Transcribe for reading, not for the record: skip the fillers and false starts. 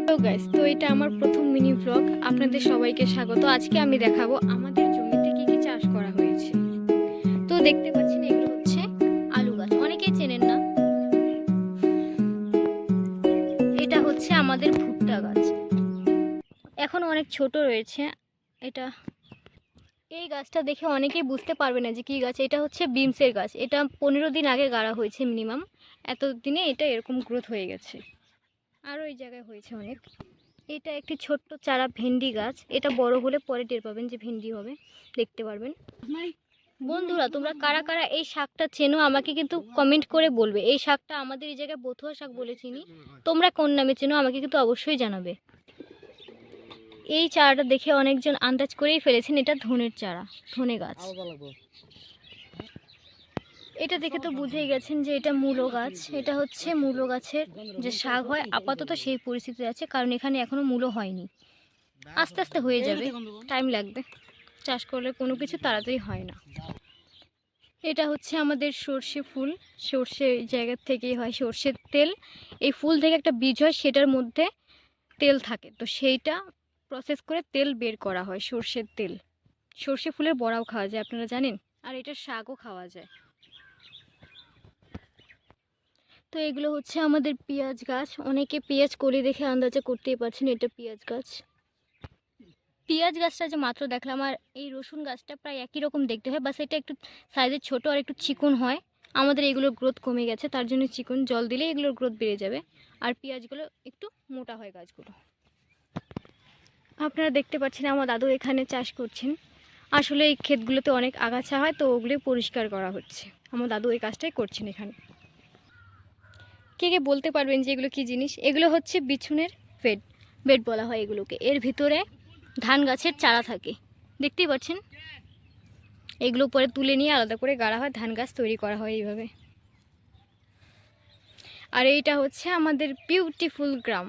Hello guys, তো এটা আমার প্রথম মিনি ব্লগ। আপনাদের সবাইকে স্বাগত। আজকে আমি দেখাবো আমাদের জমিতে কি কি চাষ করা হয়েছে। তো দেখতে পাচ্ছেন এগুলো হচ্ছে আলু গাছ, অনেকেই চেনেন না। এটা হচ্ছে আমাদের ভুট্টা গাছ, এখন অনেক ছোট রয়েছে। এটা এই গাছটা দেখে অনেকেই বুঝতে পারবে না যে কি গাছ। এটা হচ্ছে বিমসের গাছ। এটা 15 দিন আগে গাড়া হয়েছে মিনিমাম। এতদিনে এটা এরকম গ্রোথ হয়ে গেছে। আরও এই জায়গায় হয়েছে অনেক। এটা একটি ছোট্ট চারা ভেন্ডি গাছ। এটা বড় হলে পরে টের পাবেন যে ভেন্ডি হবে, দেখতে পারবেন। বন্ধুরা, তোমরা কারা কারা এই শাকটা চেনো আমাকে কিন্তু কমেন্ট করে বলবে। এই শাকটা আমাদের এই জায়গায় বথুয়া শাক বলে চিনি। তোমরা কোন নামে চেনো আমাকে কিন্তু অবশ্যই জানাবে। এই চারাটা দেখে অনেকজন আন্দাজ করেই ফেলেছেন এটা ধনের চারা, ধনে গাছ। এটা দেখে তো বুঝেই গেছেন যে এটা মূলো গাছ। এটা হচ্ছে মূলো গাছের যে শাক হয়, আপাতত সেই পরিস্থিতি আছে, কারণ এখানে এখনো মূলো হয়নি। আস্তে আস্তে হয়ে যাবে, টাইম লাগবে। চাষ করলে কোনো কিছু তাড়াতাড়ি হয় না। এটা হচ্ছে আমাদের সর্ষে ফুল। সর্ষে জায়গা থেকেই হয় সর্ষের তেল। এই ফুল থেকে একটা বীজ হয়, সেটার মধ্যে তেল থাকে, তো সেইটা প্রসেস করে তেল বের করা হয়, সর্ষের তেল। সর্ষে ফুলের বড়াও খাওয়া যায়, আপনারা জানেন। আর এটার শাকও খাওয়া যায়। তো এগুলো হচ্ছে আমাদের পেঁয়াজ গাছ। অনেকে পেঁয়াজ কলি দেখে আন্দাজে করতেই পারছেন এটা পেঁয়াজ গাছ। পেঁয়াজ গাছটা যে মাত্র দেখলাম, আর এই রসুন গাছটা প্রায় একই রকম দেখতে হয়, বাস এটা একটু সাইজে ছোট আর একটু চিকন হয়। আমাদের এগুলোর গ্রোথ কমে গেছে, তার জন্য চিকন। জল দিলে এগুলোর গ্রোথ বেড়ে যাবে। আর পেঁয়াজগুলো একটু মোটা হয় গাছগুলো। আপনারা দেখতে পাচ্ছেন আমার দাদু এখানে চাষ করছেন। আসলে এই ক্ষেতগুলোতে অনেক আগাছা হয়, তো ওগুলো পরিষ্কার করা হচ্ছে। আমার দাদু এই কাজটাই করছেন এখানে। কে কে বলতে পারবেন যে এগুলো কী জিনিস? এগুলো হচ্ছে বিছুনের বেড। বেড বলা হয় এগুলোকে। এর ভিতরে ধান গাছের চারা থাকে, দেখতেই পাচ্ছেন। এগুলো পরে তুলে নিয়ে আলাদা করে গাড়া হয়, ধান গাছ তৈরি করা হয় এইভাবে। আর এইটা হচ্ছে আমাদের বিউটিফুল গ্রাম।